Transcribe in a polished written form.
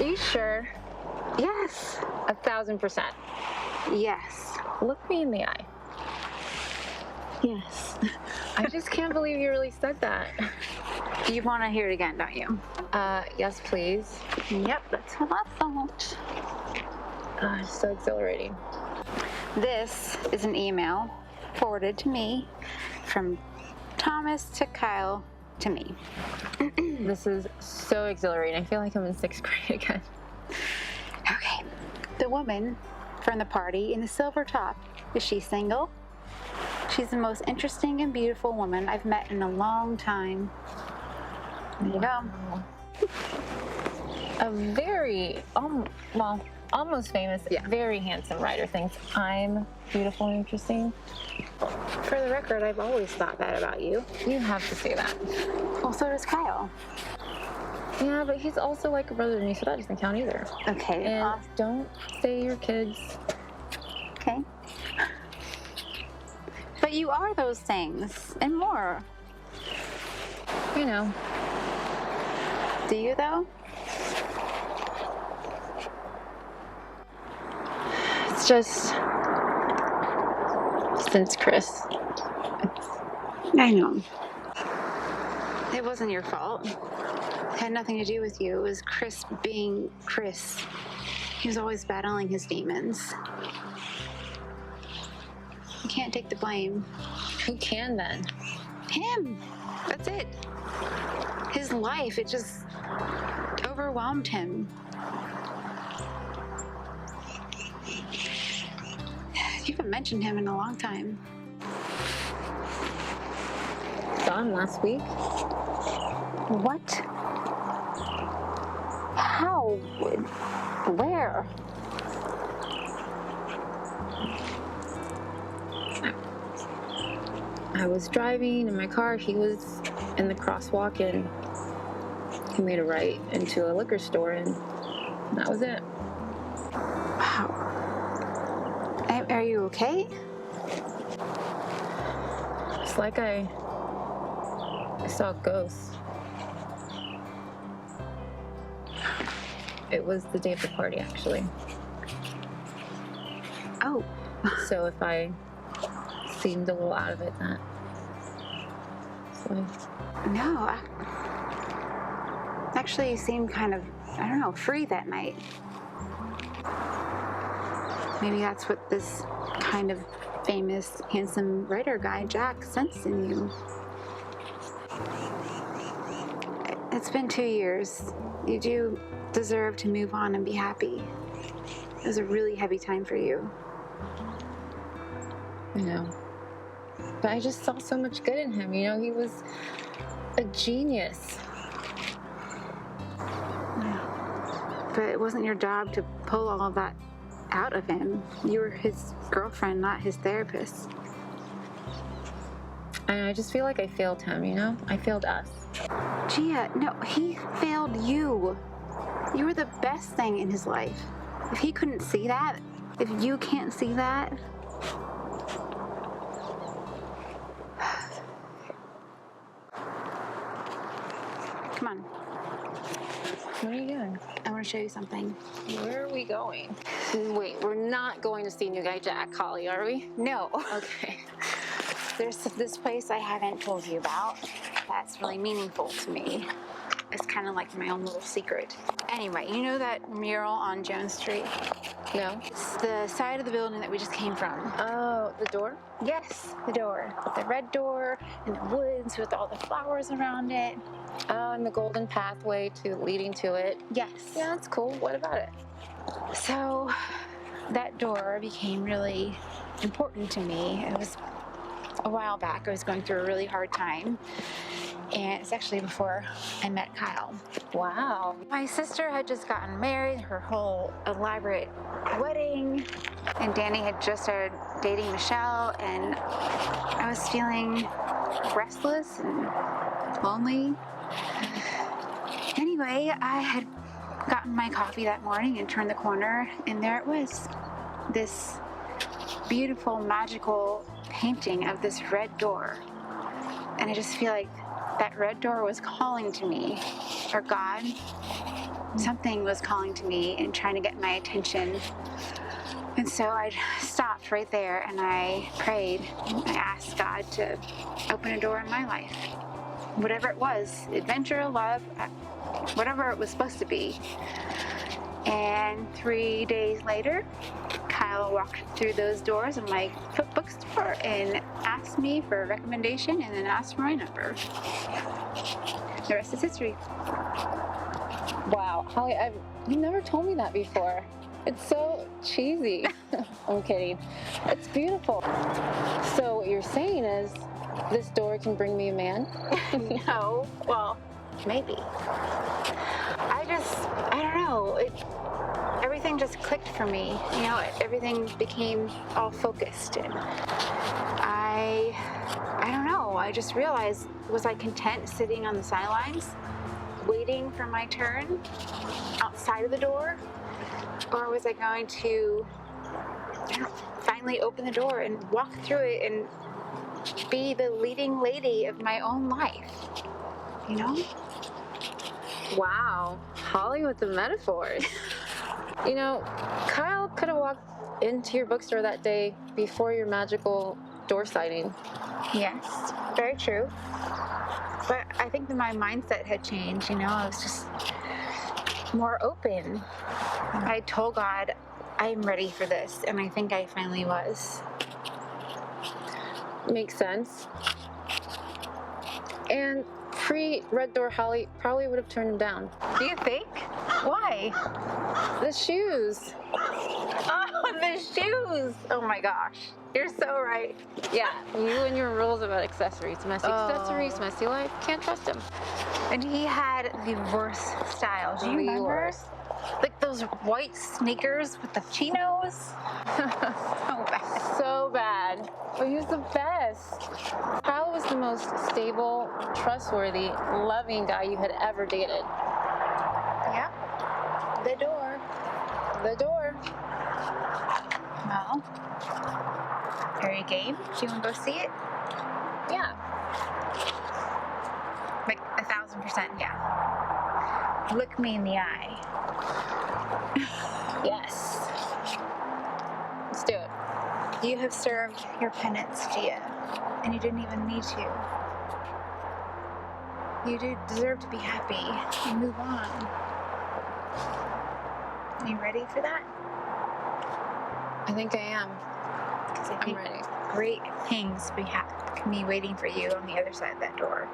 you sure? Yes. 1,000%. Yes. Look me in the eye. Yes. I just can't believe you really said that. You want to hear it again, don't you? Yes, please. Yep, that's what I thought. It's so exhilarating. This is an email forwarded to me from Thomas to Kyle to me. This is so exhilarating. I feel like I'm in 6th grade again. Okay. The woman from the party in the silver top, is she single? She's the most interesting and beautiful woman I've met in a long time. There you go. A very, almost famous, very handsome writer thinks I'm beautiful and interesting. For the record, I've always thought that about you. You have to say that. Well, so does Kyle. Yeah, but he's also like a brother to me, so that doesn't count either. Okay. And don't say your kids. Okay. But you are those things and more. You know. Do you, though? It's just since Chris. I know. It wasn't your fault. It had nothing to do with you. It was Chris being Chris. He was always battling his demons. You can't take the blame. Who can then? Him. That's it. His life, it just overwhelmed him. You haven't mentioned him in a long time. Saw him last week. What? How? Where? I was driving in my car. He was in the crosswalk and he made a right into a liquor store and that was it. Wow. Are you okay? It's like I saw ghosts. It was the day of the party, actually. Oh. So if I seemed a little out of it, that. So No. Actually, you seemed kind of, I don't know, free that night. Maybe that's what this kind of famous, handsome writer guy, Jack, sensed in you. It's been 2 years. You do deserve to move on and be happy. It was a really heavy time for you. I know. But I just saw so much good in him, you know? He was a genius. But it wasn't your job to pull all of that out of him. You were his girlfriend, not his therapist. I just feel like I failed him, you know? I failed us. Gia, no, he failed you. You were the best thing in his life. If he couldn't see that, if you can't see that, come on. What are you doing? I want to show you something. Where are we going? Wait, we're not going to see new guy Jack, Holly, are we? No. Okay. There's this place I haven't told you about that's really meaningful to me. It's kind of like my own little secret. Anyway, you know that mural on Jones Street? No? It's the side of the building that we just came from. Oh, the door? Yes, the door. The red door in the woods with all the flowers around it. Oh, and the golden pathway leading to it. Yes. Yeah, that's cool. What about it? So that door became really important to me. It was a while back. I was going through a really hard time. And it's actually before I met Kyle. Wow. My sister had just gotten married, her whole elaborate wedding, and Danny had just started dating Michelle, and I was feeling restless and lonely. Anyway, I had gotten my coffee that morning and turned the corner, and there it was. This beautiful, magical painting of this red door. And I just feel like that red door was calling to me, or God, something was calling to me and trying to get my attention. And so I stopped right there and I prayed. I asked God to open a door in my life. Whatever it was, adventure, love, whatever it was supposed to be. And 3 days later, Kyle walked through those doors of my bookstore and asked me for a recommendation and then asked for my number. The rest is history. Wow, Holly, you never told me that before. It's so cheesy. I'm kidding. It's beautiful. So what you're saying is this door can bring me a man? No, well, maybe. I don't know. Everything just clicked for me. You know, everything became all focused. And I don't know. I just realized, was I content sitting on the sidelines, waiting for my turn outside of the door? Or was I going to finally open the door and walk through it and be the leading lady of my own life? You know? Wow, Holly with the metaphors. You know, Kyle could have walked into your bookstore that day before your magical door sighting. Yes, very true. But I think that my mindset had changed, you know, I was just more open. I told God, I'm ready for this, and I think I finally was. Makes sense. And pre-Red Door Holly probably would have turned him down. Do you think? Why? The shoes. Oh, the shoes! Oh my gosh, you're so right. Yeah, you and your rules about accessories. Messy accessories, messy life. Can't trust him. And he had the worst style. Do you The remember? worst. Like those white sneakers with the chinos. So bad. So bad. But he was the best. Kyle was the most stable, trustworthy, loving guy you had ever dated. Yeah. The door. The door. Well, are you game? Do you want to go see it? Yeah. Like 1,000%, yeah. Look me in the eye. Yes. Let's do it. You have served your penance, Gia, and you didn't even need to. You do deserve to be happy and move on. Are you ready for that? I think I am. 'Cause I I'm think ready. great things can be waiting for you on the other side of that door.